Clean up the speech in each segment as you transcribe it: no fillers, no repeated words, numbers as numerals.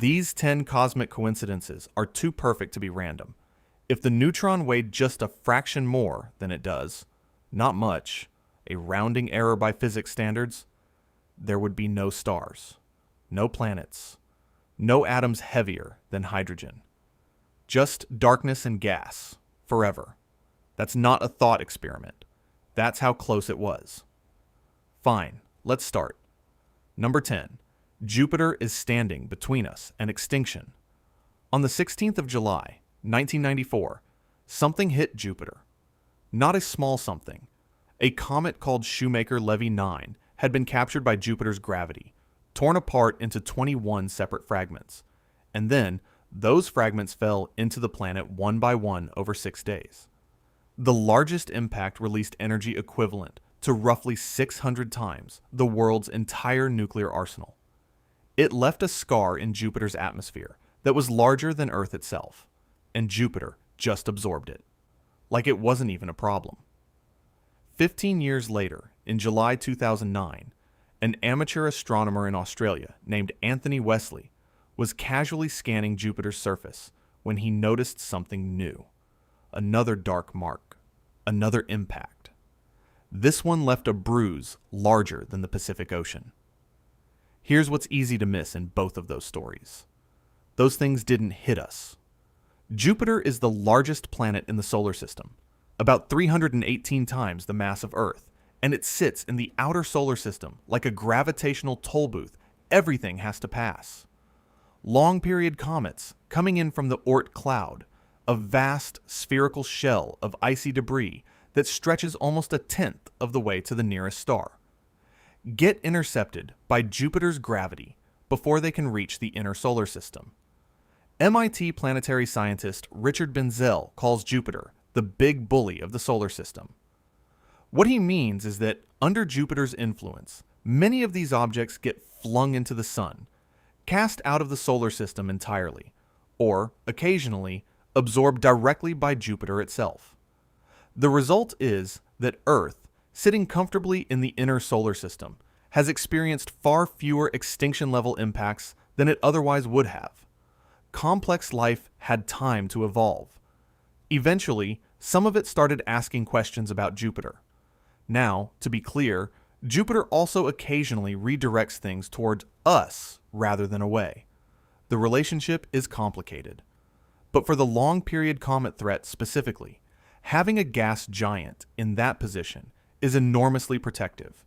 These 10 cosmic coincidences are too perfect to be random. If the neutron weighed just a fraction more than it does, not much, a rounding error by physics standards, there would be no stars, no planets, no atoms heavier than hydrogen. Just darkness and gas, forever. That's not a thought experiment. That's how close it was. Fine, let's start. Number 10. Jupiter is standing between us and extinction. On the 16th of July, 1994, something hit Jupiter. Not a small something. A comet called Shoemaker-Levy 9 had been captured by Jupiter's gravity, torn apart into 21 separate fragments, and then those fragments fell into the planet one by one over 6 days. The largest impact released energy equivalent to roughly 600 times the world's entire nuclear arsenal. It left a scar in Jupiter's atmosphere that was larger than Earth itself, and Jupiter just absorbed it, like it wasn't even a problem. 15 years later, in July 2009, an amateur astronomer in Australia named Anthony Wesley was casually scanning Jupiter's surface when he noticed something new. Another dark mark, another impact. This one left a bruise larger than the Pacific Ocean. Here's what's easy to miss in both of those stories. Those things didn't hit us. Jupiter is the largest planet in the solar system, about 318 times the mass of Earth, and it sits in the outer solar system like a gravitational toll booth everything has to pass. Long-period comets coming in from the Oort cloud, a vast spherical shell of icy debris that stretches almost a tenth of the way to the nearest star, get intercepted by Jupiter's gravity before they can reach the inner solar system. MIT planetary scientist Richard Benzel calls Jupiter the big bully of the solar system. What he means is that under Jupiter's influence, many of these objects get flung into the sun, cast out of the solar system entirely, or, occasionally, absorbed directly by Jupiter itself. The result is that Earth, sitting comfortably in the inner solar system, has experienced far fewer extinction-level impacts than it otherwise would have. Complex life had time to evolve. Eventually, some of it started asking questions about Jupiter. Now, to be clear, Jupiter also occasionally redirects things towards us rather than away. The relationship is complicated. But for the long-period comet threat specifically, having a gas giant in that position is enormously protective.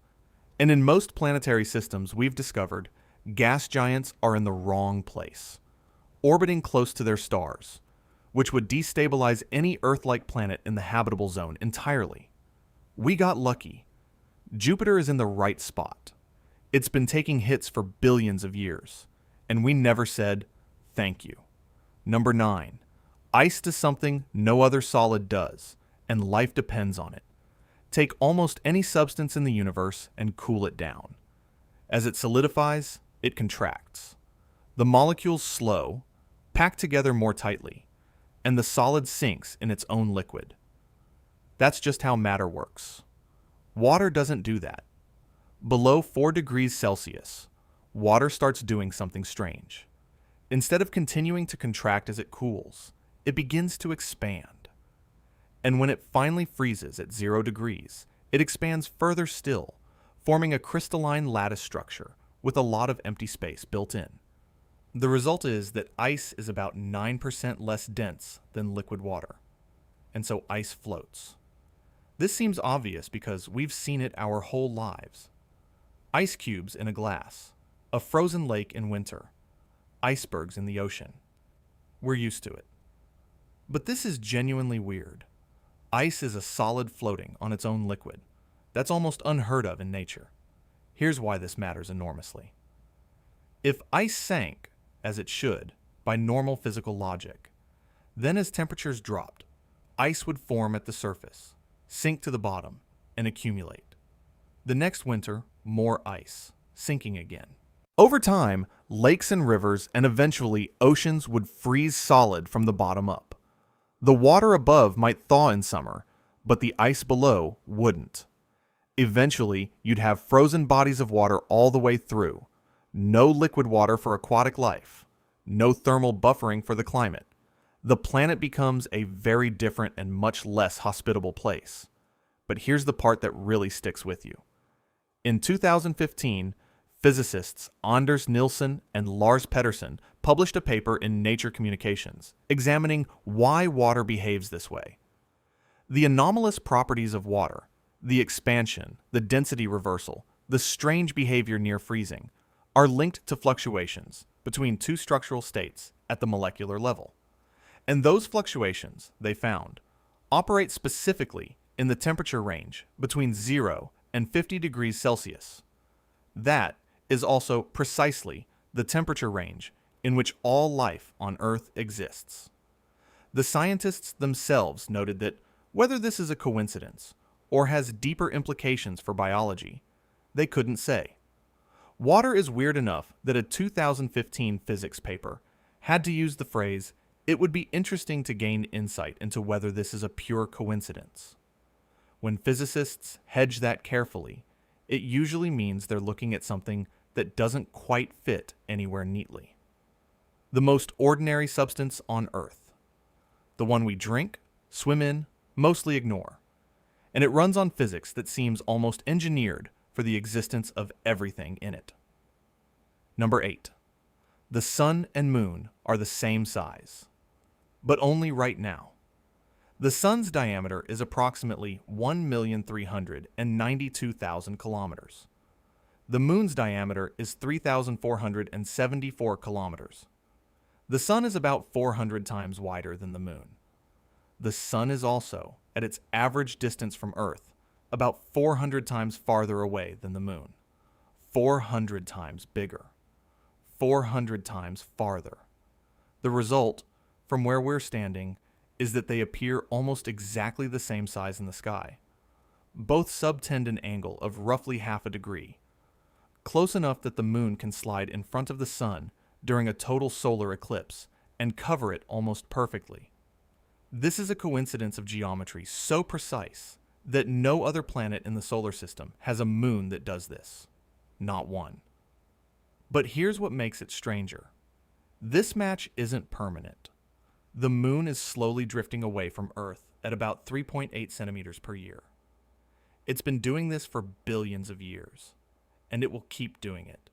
And in most planetary systems we've discovered, gas giants are in the wrong place, orbiting close to their stars, which would destabilize any Earth-like planet in the habitable zone entirely. We got lucky. Jupiter is in the right spot. It's been taking hits for billions of years, and we never said, thank you. Number 9. Ice does something no other solid does, and life depends on it. Take almost any substance in the universe and cool it down. As it solidifies, it contracts. The molecules slow, pack together more tightly, and the solid sinks in its own liquid. That's just how matter works. Water doesn't do that. Below 4 degrees Celsius, water starts doing something strange. Instead of continuing to contract as it cools, it begins to expand. And when it finally freezes at 0 degrees, it expands further still, forming a crystalline lattice structure with a lot of empty space built in. The result is that ice is about 9% less dense than liquid water, and so ice floats. This seems obvious because we've seen it our whole lives. Ice cubes in a glass, a frozen lake in winter, icebergs in the ocean. We're used to it. But this is genuinely weird. Ice is a solid floating on its own liquid. That's almost unheard of in nature. Here's why this matters enormously. If ice sank, as it should, by normal physical logic, then as temperatures dropped, ice would form at the surface, sink to the bottom, and accumulate. The next winter, more ice, sinking again. Over time, lakes and rivers and eventually oceans would freeze solid from the bottom up. The water above might thaw in summer, but the ice below wouldn't. Eventually, you'd have frozen bodies of water all the way through. No liquid water for aquatic life. no thermal buffering for the climate. The planet becomes a very different and much less hospitable place. But here's the part that really sticks with you. In 2015, physicists Anders Nilsson and Lars Pedersen published a paper in Nature Communications examining why water behaves this way. The anomalous properties of water, the expansion, the density reversal, the strange behavior near freezing, are linked to fluctuations between two structural states at the molecular level. And those fluctuations, they found, operate specifically in the temperature range between 0 and 50 degrees Celsius. That is also precisely the temperature range in which all life on Earth exists. The scientists themselves noted that whether this is a coincidence or has deeper implications for biology, they couldn't say. Water is weird enough that a 2015 physics paper had to use the phrase, "It would be interesting to gain insight into whether this is a pure coincidence." When physicists hedge that carefully, it usually means they're looking at something that doesn't quite fit anywhere neatly. The most ordinary substance on Earth. The one we drink, swim in, mostly ignore. And it runs on physics that seems almost engineered for the existence of everything in it. Number 8. The sun and moon are the same size, but only right now. The sun's diameter is approximately 1,392,000 kilometers. The moon's diameter is 3,474 kilometers. The sun is about 400 times wider than the moon. The sun is also, at its average distance from Earth, about 400 times farther away than the moon. 400 times bigger. 400 times farther. The result, from where we're standing, is that they appear almost exactly the same size in the sky. Both subtend an angle of roughly half a degree, close enough that the moon can slide in front of the sun during a total solar eclipse and cover it almost perfectly. This is a coincidence of geometry so precise that no other planet in the solar system has a moon that does this. Not one. But here's what makes it stranger. This match isn't permanent. The moon is slowly drifting away from Earth at about 3.8 centimeters per year. It's been doing this for billions of years, and it will keep doing it,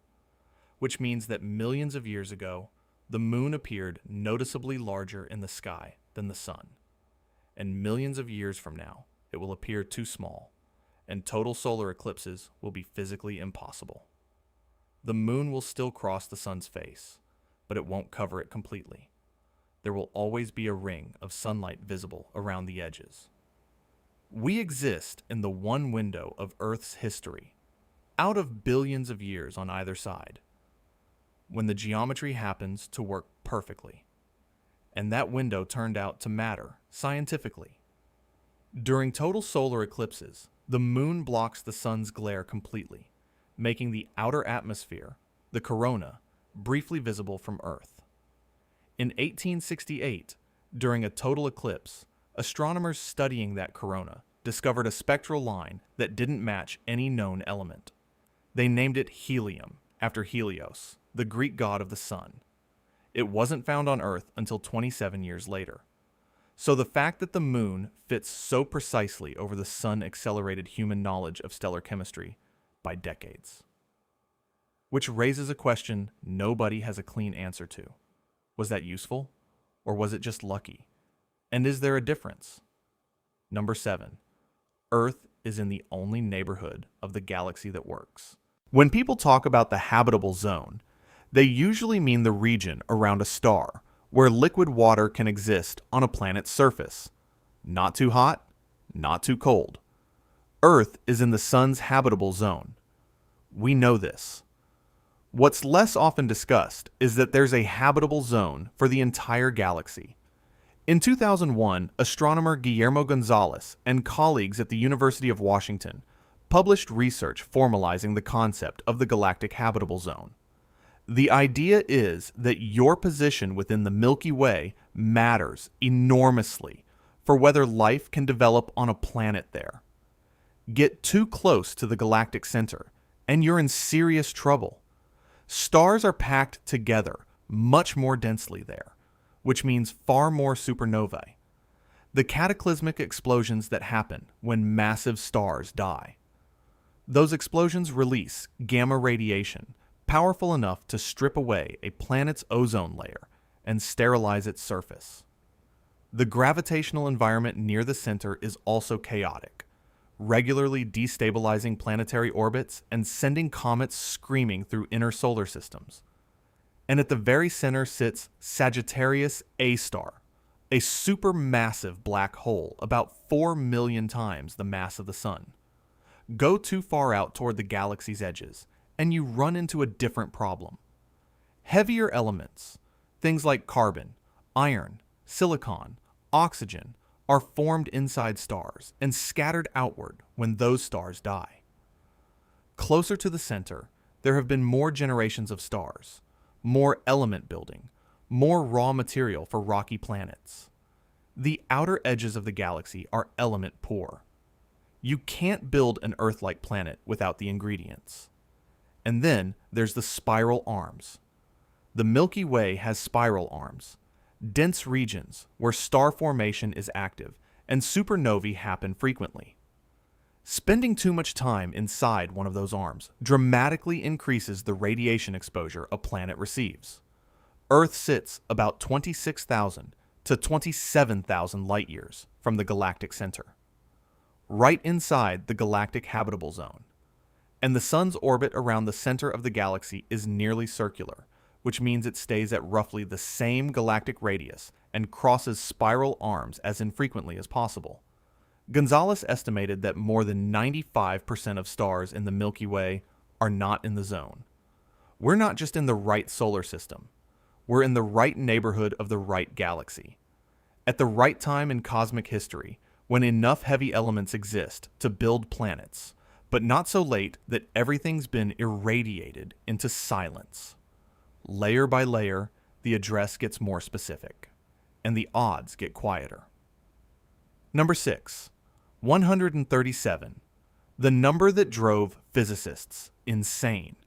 which means that millions of years ago, the moon appeared noticeably larger in the sky than the sun, and millions of years from now, it will appear too small, and total solar eclipses will be physically impossible. The moon will still cross the sun's face, but it won't cover it completely. There will always be a ring of sunlight visible around the edges. We exist in the one window of Earth's history, out of billions of years on either side, when the geometry happens to work perfectly. And that window turned out to matter scientifically. During total solar eclipses, the moon blocks the sun's glare completely, making the outer atmosphere, the corona, briefly visible from Earth. In 1868, during a total eclipse, astronomers studying that corona discovered a spectral line that didn't match any known element. They named it helium, after Helios, the Greek god of the sun. It wasn't found on Earth until 27 years later. So the fact that the moon fits so precisely over the sun accelerated human knowledge of stellar chemistry by decades. Which raises a question nobody has a clean answer to. Was that useful? Or was it just lucky? And is there a difference? Number 7. Earth is in the only neighborhood of the galaxy that works. When people talk about the habitable zone, they usually mean the region around a star where liquid water can exist on a planet's surface. Not too hot, not too cold. Earth is in the sun's habitable zone. We know this. What's less often discussed is that there's a habitable zone for the entire galaxy. In 2001, astronomer Guillermo Gonzalez and colleagues at the University of Washington published research formalizing the concept of the Galactic Habitable Zone. The idea is that your position within the Milky Way matters enormously for whether life can develop on a planet there. Get too close to the galactic center, and you're in serious trouble. Stars are packed together much more densely there, which means far more supernovae. The cataclysmic explosions that happen when massive stars die. Those explosions release gamma radiation, powerful enough to strip away a planet's ozone layer and sterilize its surface. The gravitational environment near the center is also chaotic, regularly destabilizing planetary orbits and sending comets screaming through inner solar systems. And at the very center sits Sagittarius A star, a supermassive black hole about 4 million times the mass of the Sun. Go too far out toward the galaxy's edges, and you run into a different problem. Heavier elements, things like carbon, iron, silicon, oxygen, are formed inside stars and scattered outward when those stars die. Closer to the center, there have been more generations of stars, more element building, more raw material for rocky planets. The outer edges of the galaxy are element poor. You can't build an Earth-like planet without the ingredients. And then there's the spiral arms. The Milky Way has spiral arms, dense regions where star formation is active and supernovae happen frequently. Spending too much time inside one of those arms dramatically increases the radiation exposure a planet receives. Earth sits about 26,000 to 27,000 light years from the galactic center, right inside the Galactic Habitable Zone. And the Sun's orbit around the center of the galaxy is nearly circular, which means it stays at roughly the same galactic radius and crosses spiral arms as infrequently as possible. Gonzalez estimated that more than 95% of stars in the Milky Way are not in the zone. We're not just in the right solar system. We're in the right neighborhood of the right galaxy. At the right time in cosmic history, when enough heavy elements exist to build planets, but not so late that everything's been irradiated into silence. Layer by layer, the address gets more specific, and the odds get quieter. Number 6, 137, the number that drove physicists insane.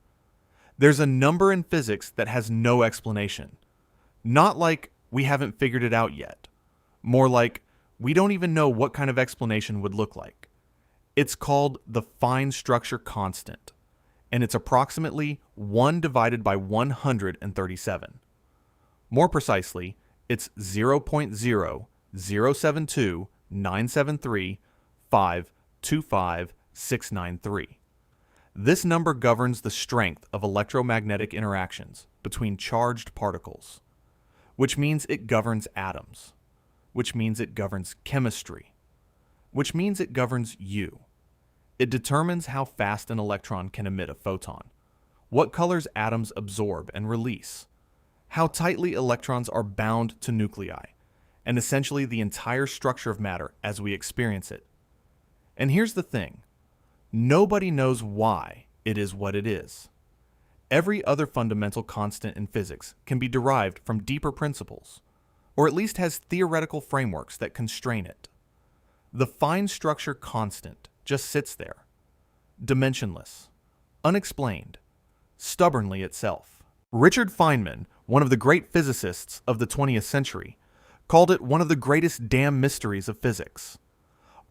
There's a number in physics that has no explanation. Not like we haven't figured it out yet. More like we don't even know what kind of explanation would look like. It's called the fine structure constant, and it's approximately 1 divided by 137. More precisely, it's 0.0072973525693. This number governs the strength of electromagnetic interactions between charged particles, which means it governs atoms, which means it governs chemistry, which means it governs you. It determines how fast an electron can emit a photon, what colors atoms absorb and release, how tightly electrons are bound to nuclei, and essentially the entire structure of matter as we experience it. And here's the thing. Nobody knows why it is what it is. Every other fundamental constant in physics can be derived from deeper principles, or at least has theoretical frameworks that constrain it. The fine structure constant just sits there, dimensionless, unexplained, stubbornly itself. Richard Feynman, one of the great physicists of the 20th century, called it one of the greatest damn mysteries of physics.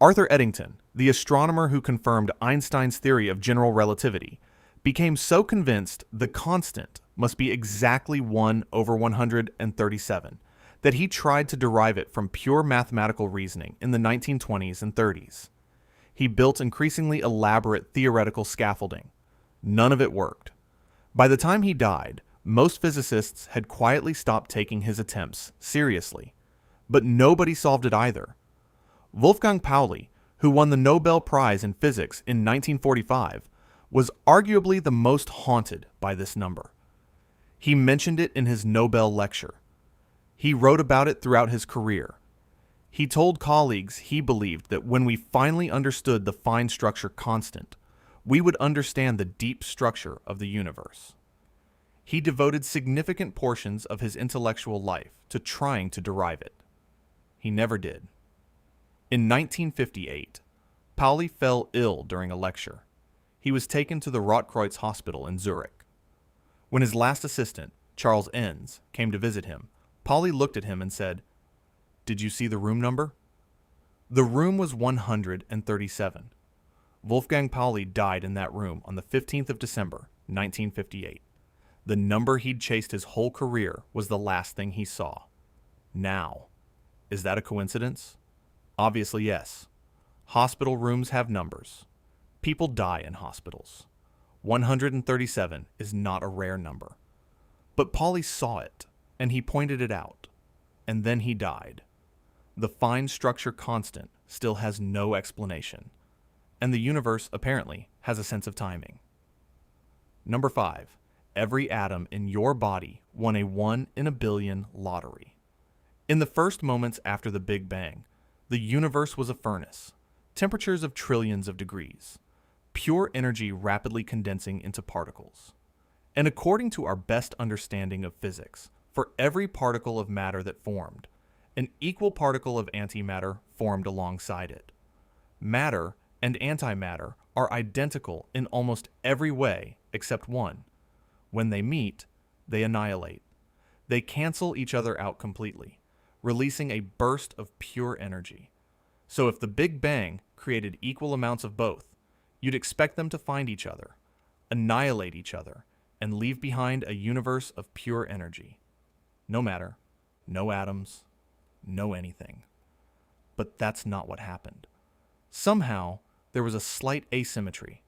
Arthur Eddington, the astronomer who confirmed Einstein's theory of general relativity, became so convinced the constant must be exactly 1 over 137 that he tried to derive it from pure mathematical reasoning in the 1920s and 30s. He built increasingly elaborate theoretical scaffolding. None of it worked. By the time he died, most physicists had quietly stopped taking his attempts seriously, but nobody solved it either. Wolfgang Pauli, who won the Nobel Prize in Physics in 1945, was arguably the most haunted by this number. He mentioned it in his Nobel lecture. He wrote about it throughout his career. He told colleagues he believed that when we finally understood the fine structure constant, we would understand the deep structure of the universe. He devoted significant portions of his intellectual life to trying to derive it. He never did. In 1958, Pauli fell ill during a lecture. He was taken to the Rotkreuz Hospital in Zurich. When his last assistant, Charles Enns, came to visit him, Pauli looked at him and said, "Did you see the room number?" The room was 137. Wolfgang Pauli died in that room on the 15th of December, 1958. The number he'd chased his whole career was the last thing he saw. Now, is that a coincidence? Obviously, yes. Hospital rooms have numbers. People die in hospitals. 137 is not a rare number. But Pauli saw it, and he pointed it out. And then he died. The fine structure constant still has no explanation. And the universe, apparently, has a sense of timing. Number 5. Every atom in your body won a 1 in a billion lottery. In the first moments after the Big Bang, the universe was a furnace, temperatures of trillions of degrees, pure energy rapidly condensing into particles. And according to our best understanding of physics, for every particle of matter that formed, an equal particle of antimatter formed alongside it. Matter and antimatter are identical in almost every way except one. When they meet, they annihilate. They cancel each other out completely, releasing a burst of pure energy. So if the Big Bang created equal amounts of both, you'd expect them to find each other, annihilate each other, and leave behind a universe of pure energy. No matter, no atoms, no anything. But that's not what happened. Somehow, there was a slight asymmetry.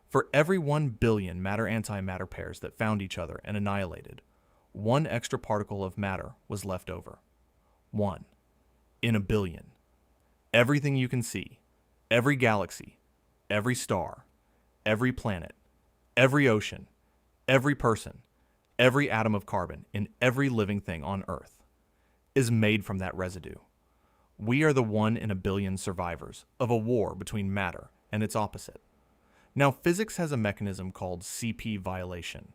For every 1 billion matter-antimatter pairs that found each other and annihilated, one extra particle of matter was left over. 1 in a billion. Everything you can see, every galaxy, every star, every planet, every ocean, every person, every atom of carbon in every living thing on Earth is made from that residue. We are the 1 in a billion survivors of a war between matter and its opposite. Now, physics has a mechanism called CP violation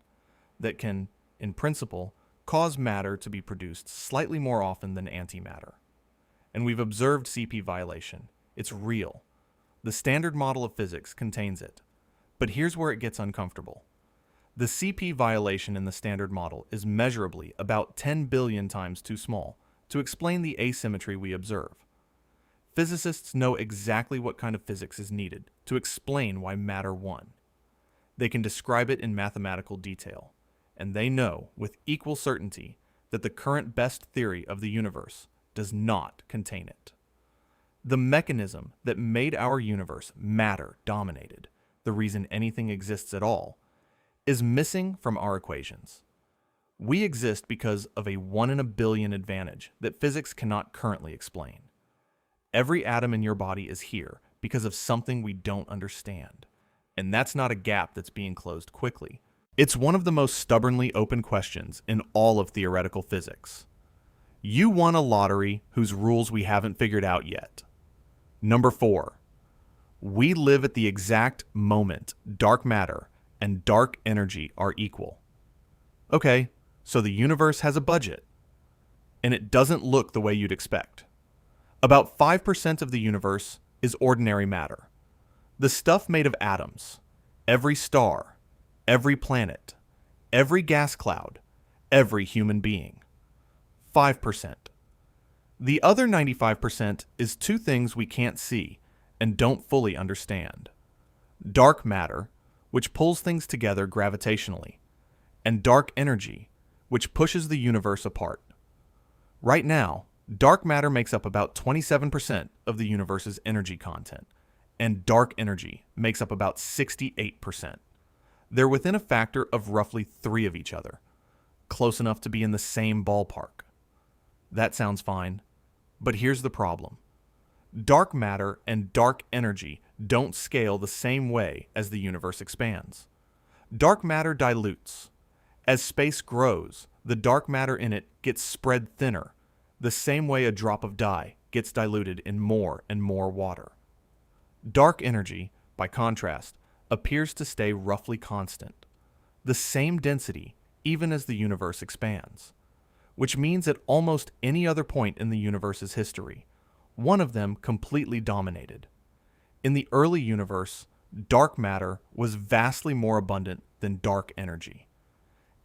that can, in principle, cause matter to be produced slightly more often than antimatter. And we've observed CP violation. It's real. The standard model of physics contains it. But here's where it gets uncomfortable. The CP violation in the standard model is measurably about 10 billion times too small to explain the asymmetry we observe. Physicists know exactly what kind of physics is needed to explain why matter won. They can describe it in mathematical detail, and they know with equal certainty that the current best theory of the universe does not contain it. The mechanism that made our universe matter-dominated, the reason anything exists at all, is missing from our equations. We exist because of a 1 in a billion advantage that physics cannot currently explain. Every atom in your body is here because of something we don't understand. And that's not a gap that's being closed quickly. It's one of the most stubbornly open questions in all of theoretical physics. You won a lottery whose rules we haven't figured out yet. Number 4. We live at the exact moment dark matter and dark energy are equal. Okay, so the universe has a budget, and it doesn't look the way you'd expect. About 5% of the universe is ordinary matter. The stuff made of atoms, every star, every planet, every gas cloud, every human being. 5%. The other 95% is two things we can't see and don't fully understand. Dark matter, which pulls things together gravitationally, and dark energy, which pushes the universe apart. Right now, dark matter makes up about 27% of the universe's energy content, and dark energy makes up about 68%. They're within a factor of roughly 3 of each other, close enough to be in the same ballpark. That sounds fine, but here's the problem. Dark matter and dark energy don't scale the same way as the universe expands. Dark matter dilutes. As space grows, the dark matter in it gets spread thinner, the same way a drop of dye gets diluted in more and more water. Dark energy, by contrast, appears to stay roughly constant, the same density even as the universe expands, which means at almost any other point in the universe's history, one of them completely dominated. In the early universe, dark matter was vastly more abundant than dark energy.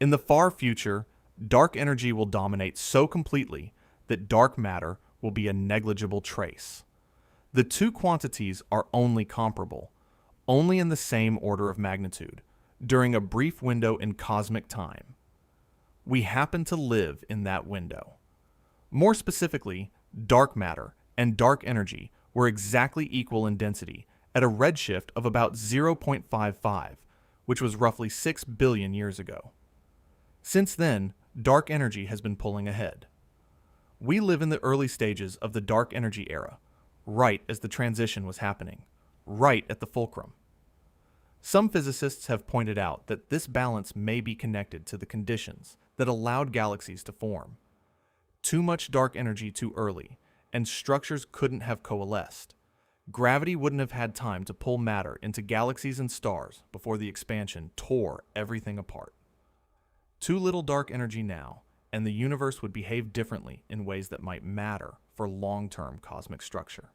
In the far future, dark energy will dominate so completely that dark matter will be a negligible trace. The two quantities are only comparable, only in the same order of magnitude, during a brief window in cosmic time. We happen to live in that window. More specifically, dark matter and dark energy were exactly equal in density at a redshift of about 0.55, which was roughly 6 billion years ago. Since then, dark energy has been pulling ahead. We live in the early stages of the dark energy era, right as the transition was happening, right at the fulcrum. Some physicists have pointed out that this balance may be connected to the conditions that allowed galaxies to form. Too much dark energy too early, and structures couldn't have coalesced. Gravity wouldn't have had time to pull matter into galaxies and stars before the expansion tore everything apart. Too little dark energy now, and the universe would behave differently in ways that might matter for long-term cosmic structure.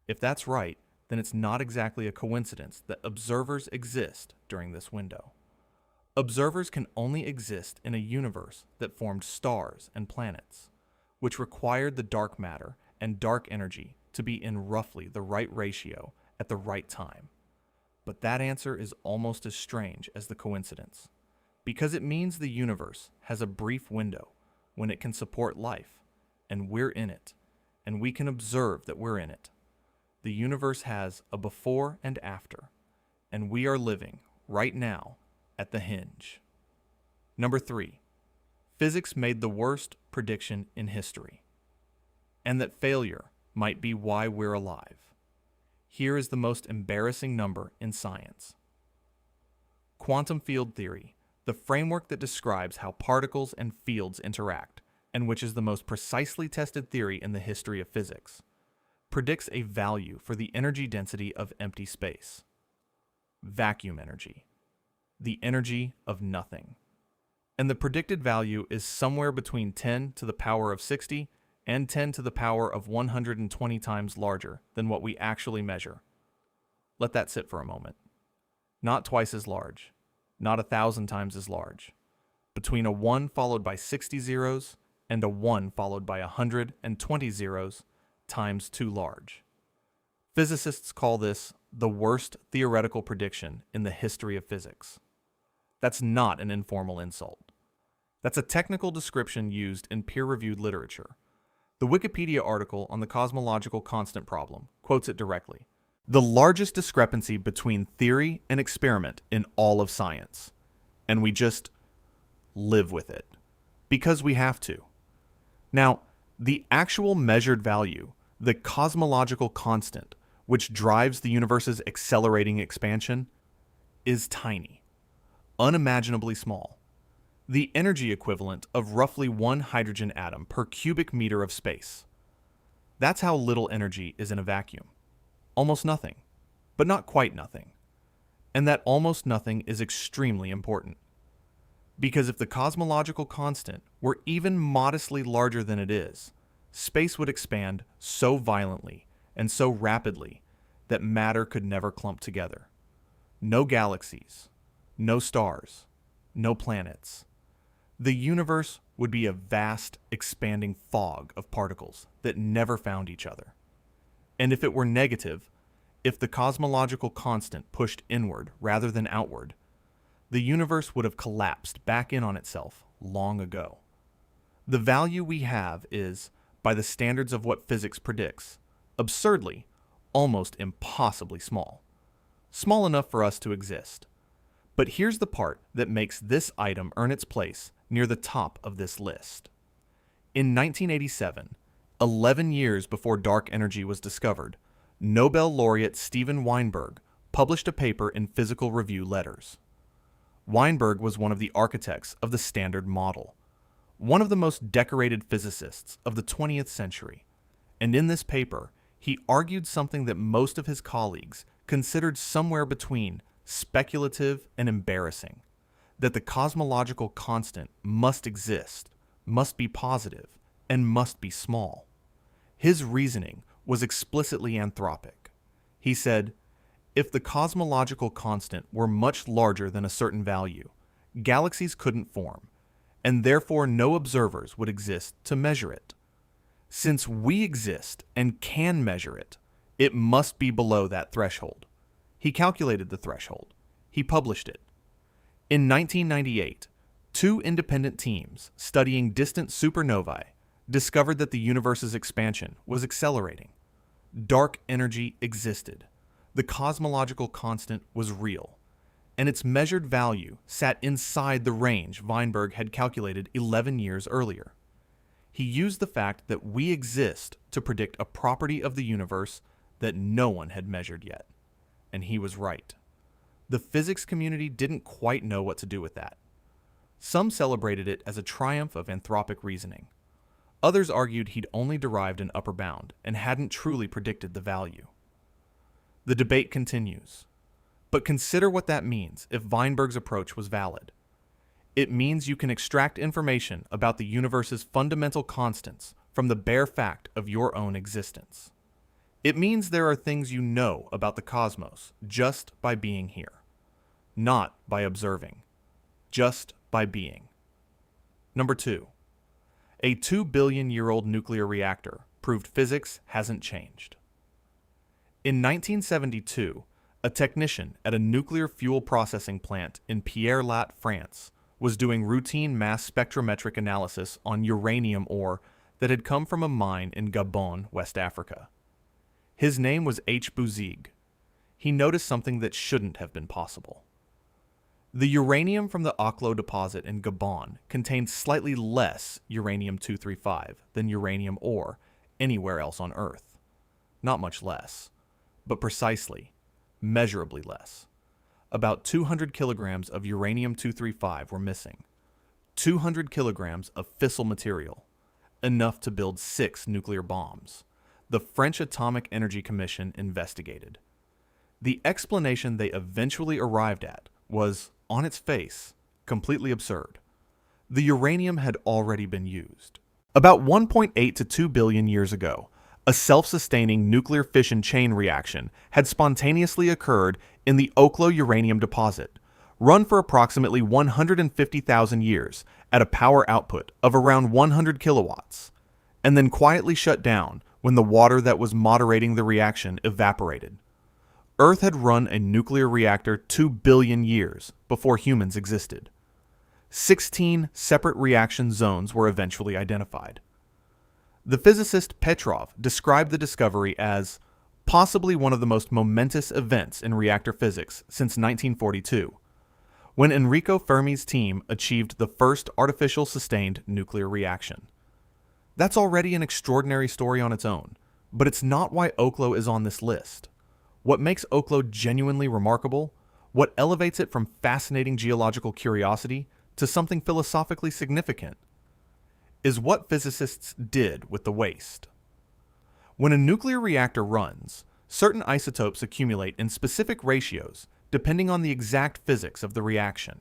If that's right, then it's not exactly a coincidence that observers exist during this window. Observers can only exist in a universe that formed stars and planets, which required the dark matter and dark energy to be in roughly the right ratio at the right time. But that answer is almost as strange as the coincidence, because it means the universe has a brief window when it can support life, and we're in it, and we can observe that we're in it. The universe has a before and after, and we are living, right now, at the hinge. Number 3. Physics made the worst prediction in history, and that failure might be why we're alive. Here is the most embarrassing number in science. Quantum field theory, the framework that describes how particles and fields interact, and which is the most precisely tested theory in the history of physics, predicts a value for the energy density of empty space. Vacuum energy. The energy of nothing. And the predicted value is somewhere between 10 to the power of 60 and 10 to the power of 120 times larger than what we actually measure. Let that sit for a moment. Not twice as large, not 1,000 times as large. Between a 1 followed by 60 zeros and a 1 followed by 120 zeros times too large. Physicists call this the worst theoretical prediction in the history of physics. That's not an informal insult. That's a technical description used in peer-reviewed literature. The Wikipedia article on the cosmological constant problem quotes it directly. The largest discrepancy between theory and experiment in all of science. And we just live with it. Because we have to. Now, the actual measured value, the cosmological constant, which drives the universe's accelerating expansion, is tiny. Unimaginably small. The energy equivalent of roughly 1 hydrogen atom per cubic meter of space. That's how little energy is in a vacuum. Almost nothing, but not quite nothing. And that almost nothing is extremely important. Because if the cosmological constant were even modestly larger than it is, space would expand so violently and so rapidly that matter could never clump together. No galaxies, no stars, no planets. The universe would be a vast, expanding fog of particles that never found each other. And if it were negative, if the cosmological constant pushed inward rather than outward, the universe would have collapsed back in on itself long ago. The value we have is, by the standards of what physics predicts, absurdly, almost impossibly small. Small enough for us to exist. But here's the part that makes this item earn its place near the top of this list. In 1987, 11 years before dark energy was discovered, Nobel laureate Steven Weinberg published a paper in Physical Review Letters. Weinberg was one of the architects of the Standard Model, one of the most decorated physicists of the 20th century, and in this paper, he argued something that most of his colleagues considered somewhere between speculative and embarrassing, that the cosmological constant must exist, must be positive, and must be small. His reasoning was explicitly anthropic. He said, if the cosmological constant were much larger than a certain value, galaxies couldn't form, and therefore no observers would exist to measure it. Since we exist and can measure it, it must be below that threshold. He calculated the threshold. He published it. In 1998, two independent teams studying distant supernovae discovered that the universe's expansion was accelerating. Dark energy existed. The cosmological constant was real, and its measured value sat inside the range Weinberg had calculated 11 years earlier. He used the fact that we exist to predict a property of the universe that no one had measured yet, and he was right. The physics community didn't quite know what to do with that. Some celebrated it as a triumph of anthropic reasoning. Others argued he'd only derived an upper bound and hadn't truly predicted the value. The debate continues. But consider what that means if Weinberg's approach was valid. It means you can extract information about the universe's fundamental constants from the bare fact of your own existence. It means there are things you know about the cosmos just by being here. Not by observing. Just by being. Number 2. A 2 billion-year-old nuclear reactor proved physics hasn't changed. In 1972, a technician at a nuclear fuel processing plant in Pierre-Latte, France, was doing routine mass spectrometric analysis on uranium ore that had come from a mine in Gabon, West Africa. His name was H. Bouzig. He noticed something that shouldn't have been possible. The uranium from the Oklo deposit in Gabon contained slightly less uranium-235 than uranium ore anywhere else on Earth. Not much less, but precisely, measurably less. About 200 kilograms of uranium-235 were missing. 200 kilograms of fissile material, enough to build 6 nuclear bombs. The French Atomic Energy Commission investigated. The explanation they eventually arrived at was, on its face, completely absurd. The uranium had already been used. About 1.8 to 2 billion years ago, a self-sustaining nuclear fission chain reaction had spontaneously occurred in the Oklo uranium deposit, run for approximately 150,000 years at a power output of around 100 kilowatts, and then quietly shut down when the water that was moderating the reaction evaporated. Earth had run a nuclear reactor 2 billion years before humans existed. 16 separate reaction zones were eventually identified. The physicist Petrov described the discovery as possibly one of the most momentous events in reactor physics since 1942, when Enrico Fermi's team achieved the first artificial sustained nuclear reaction. That's already an extraordinary story on its own, but it's not why Oklo is on this list. What makes Oklo genuinely remarkable, what elevates it from fascinating geological curiosity to something philosophically significant, is what physicists did with the waste. When a nuclear reactor runs, certain isotopes accumulate in specific ratios depending on the exact physics of the reaction.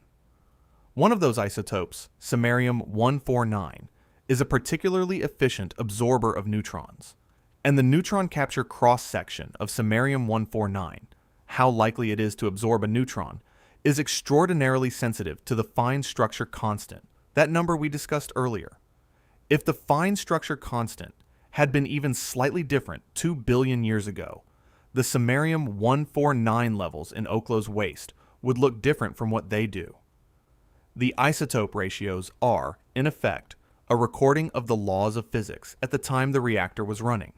One of those isotopes, samarium-149, is a particularly efficient absorber of neutrons, and the neutron capture cross-section of samarium-149, how likely it is to absorb a neutron, is extraordinarily sensitive to the fine structure constant, that number we discussed earlier. If the fine structure constant had been even slightly different 2 billion years ago, the samarium-149 levels in Oklo's waste would look different from what they do. The isotope ratios are, in effect, a recording of the laws of physics at the time the reactor was running.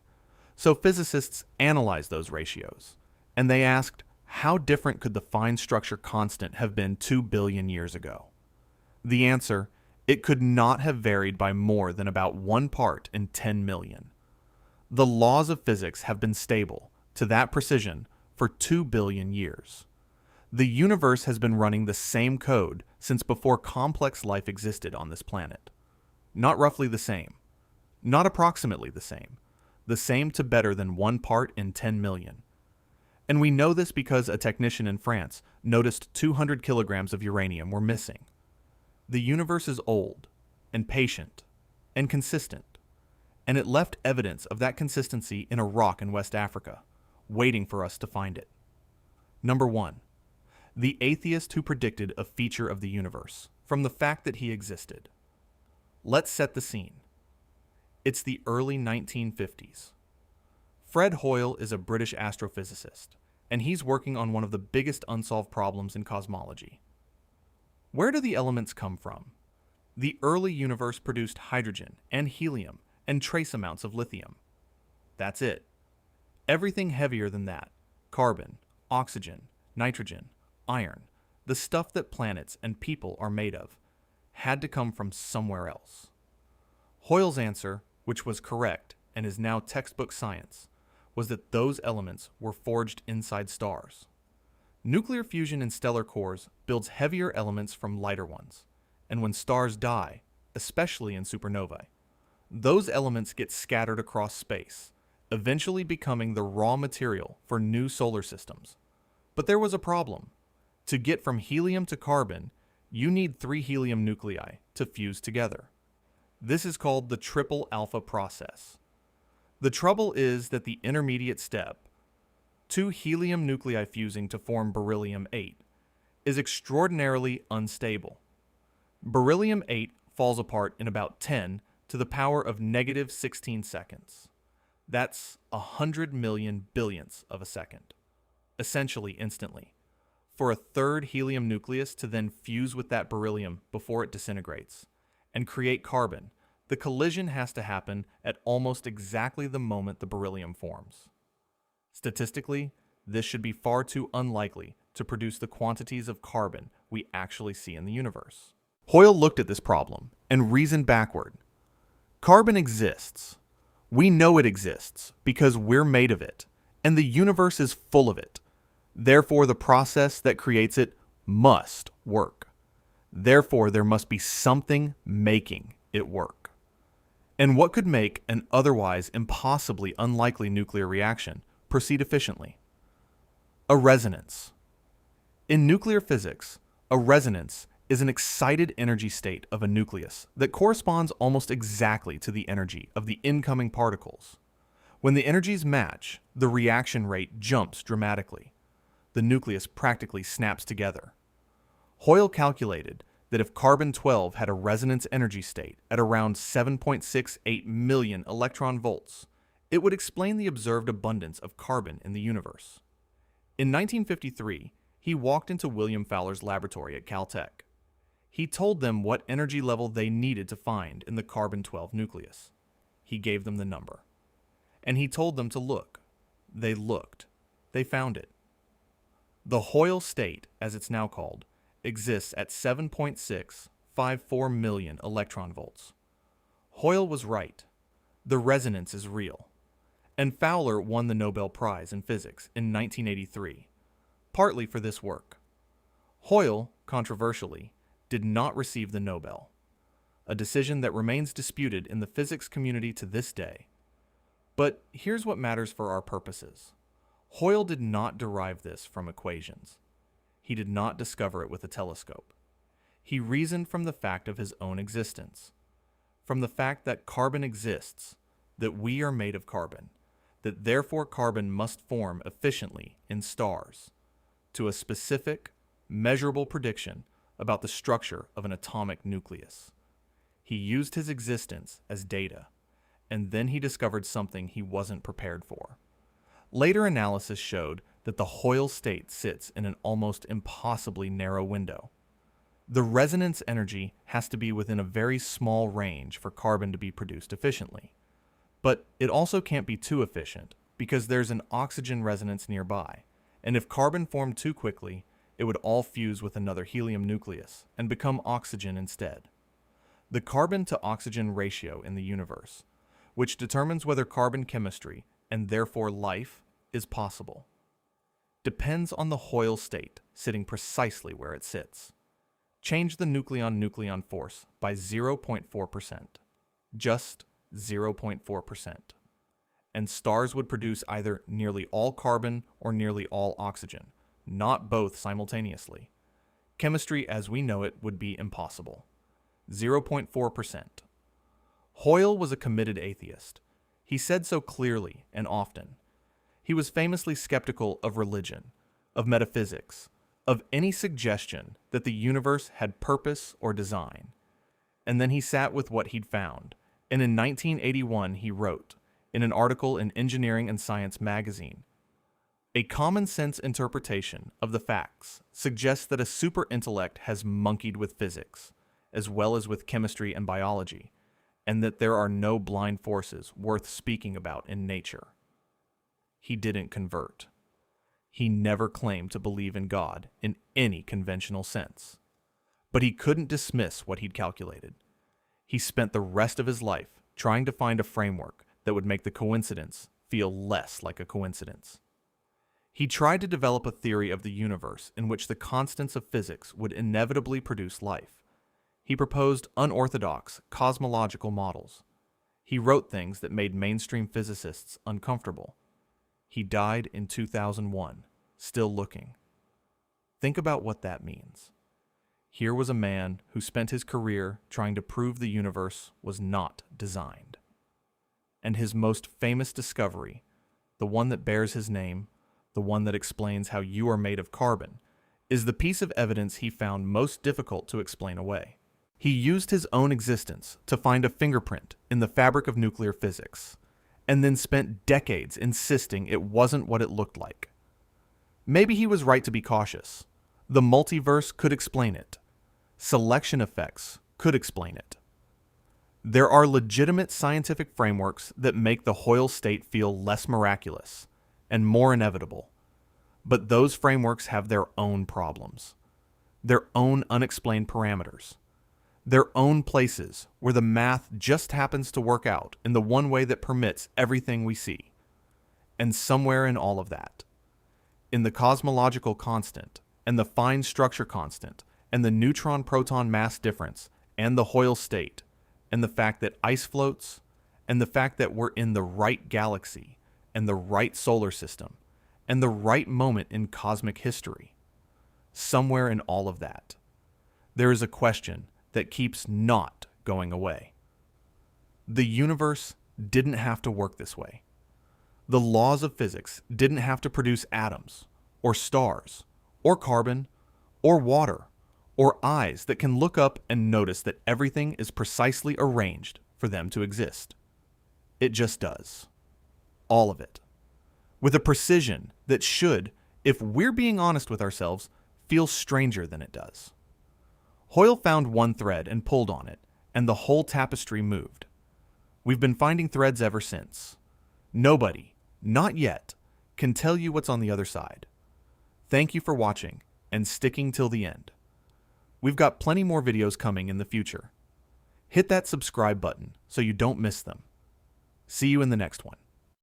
So physicists analyzed those ratios, and they asked, how different could the fine structure constant have been 2 billion years ago? The answer, it could not have varied by more than about 1 part in 10 million. The laws of physics have been stable, to that precision, for 2 billion years. The universe has been running the same code since before complex life existed on this planet. Not roughly the same. Not approximately the same. The same to better than 1 part in 10 million. And we know this because a technician in France noticed 200 kilograms of uranium were missing. The universe is old, and patient, and consistent, and it left evidence of that consistency in a rock in West Africa, waiting for us to find it. Number 1. The atheist who predicted a feature of the universe, from the fact that he existed. Let's set the scene. It's the early 1950s. Fred Hoyle is a British astrophysicist, and he's working on one of the biggest unsolved problems in cosmology. Where do the elements come from? The early universe produced hydrogen and helium and trace amounts of lithium. That's it. Everything heavier than that, carbon, oxygen, nitrogen, iron, the stuff that planets and people are made of, had to come from somewhere else. Hoyle's answer, which was correct and is now textbook science, was that those elements were forged inside stars. Nuclear fusion in stellar cores builds heavier elements from lighter ones, and when stars die, especially in supernovae, those elements get scattered across space, eventually becoming the raw material for new solar systems. But there was a problem. To get from helium to carbon, you need 3 helium nuclei to fuse together. This is called the triple alpha process. The trouble is that the intermediate step, 2 helium nuclei fusing to form beryllium-8, is extraordinarily unstable. Beryllium-8 falls apart in about 10 to the power of negative 16 seconds. That's 100 million billionths of a second, essentially instantly. For a third helium nucleus to then fuse with that beryllium before it disintegrates and create carbon, the collision has to happen at almost exactly the moment the beryllium forms. Statistically, this should be far too unlikely to produce the quantities of carbon we actually see in the universe. Hoyle looked at this problem and reasoned backward. Carbon exists. We know it exists because we're made of it, and the universe is full of it. Therefore, the process that creates it must work. Therefore, there must be something making it work. And what could make an otherwise impossibly unlikely nuclear reaction proceed efficiently? A resonance. In nuclear physics, a resonance is an excited energy state of a nucleus that corresponds almost exactly to the energy of the incoming particles. When the energies match, the reaction rate jumps dramatically. The nucleus practically snaps together. Hoyle calculated that if carbon-12 had a resonance energy state at around 7.68 million electron volts, it would explain the observed abundance of carbon in the universe. In 1953, he walked into William Fowler's laboratory at Caltech. He told them what energy level they needed to find in the carbon-12 nucleus. He gave them the number. And he told them to look. They looked. They found it. The Hoyle state, as it's now called, exists at 7.654 million electron volts. Hoyle was right. The resonance is real. And Fowler won the Nobel Prize in Physics in 1983, partly for this work. Hoyle, controversially, did not receive the Nobel, a decision that remains disputed in the physics community to this day. But here's what matters for our purposes. Hoyle did not derive this from equations. He did not discover it with a telescope. He reasoned from the fact of his own existence, from the fact that carbon exists, that we are made of carbon, that therefore carbon must form efficiently in stars, to a specific, measurable prediction about the structure of an atomic nucleus. He used his existence as data, and then he discovered something he wasn't prepared for. Later analysis showed that the Hoyle state sits in an almost impossibly narrow window. The resonance energy has to be within a very small range for carbon to be produced efficiently. But it also can't be too efficient because there's an oxygen resonance nearby, and if carbon formed too quickly, it would all fuse with another helium nucleus and become oxygen instead. The carbon to oxygen ratio in the universe, which determines whether carbon chemistry and therefore life is possible, depends on the Hoyle state sitting precisely where it sits. Change the nucleon-nucleon force by 0.4%, just 0.4%, and stars would produce either nearly all carbon or nearly all oxygen, not both simultaneously. Chemistry as we know it would be impossible. 0.4%. Hoyle was a committed atheist. He said so clearly and often. He was famously skeptical of religion, of metaphysics, of any suggestion that the universe had purpose or design. and then he sat with what he'd found. And in 1981, he wrote, in an article in Engineering and Science magazine, "A common-sense interpretation of the facts suggests that a super-intellect has monkeyed with physics, as well as with chemistry and biology, and that there are no blind forces worth speaking about in nature." He didn't convert. He never claimed to believe in God in any conventional sense. But he couldn't dismiss what he'd calculated. He spent the rest of his life trying to find a framework that would make the coincidence feel less like a coincidence. He tried to develop a theory of the universe in which the constants of physics would inevitably produce life. He proposed unorthodox cosmological models. He wrote things that made mainstream physicists uncomfortable. He died in 2001, still looking. Think about what that means. Here was a man who spent his career trying to prove the universe was not designed. And his most famous discovery, the one that bears his name, the one that explains how you are made of carbon, is the piece of evidence he found most difficult to explain away. He used his own existence to find a fingerprint in the fabric of nuclear physics, and then spent decades insisting it wasn't what it looked like. Maybe he was right to be cautious. The multiverse could explain it. Selection effects could explain it. There are legitimate scientific frameworks that make the Hoyle state feel less miraculous and more inevitable. But those frameworks have their own problems, their own unexplained parameters, their own places where the math just happens to work out in the one way that permits everything we see. And somewhere in all of that, in the cosmological constant, and the fine structure constant, and the neutron-proton mass difference, and the Hoyle state, and the fact that ice floats, and the fact that we're in the right galaxy, and the right solar system, and the right moment in cosmic history, somewhere in all of that, there is a question that keeps not going away. The universe didn't have to work this way. The laws of physics didn't have to produce atoms, or stars, or carbon, or water, or eyes that can look up and notice that everything is precisely arranged for them to exist. It just does. All of it. With a precision that should, if we're being honest with ourselves, feel stranger than it does. Hoyle found one thread and pulled on it, and the whole tapestry moved. We've been finding threads ever since. Nobody, not yet, can tell you what's on the other side. Thank you for watching and sticking till the end. We've got plenty more videos coming in the future. Hit that subscribe button so you don't miss them. See you in the next one.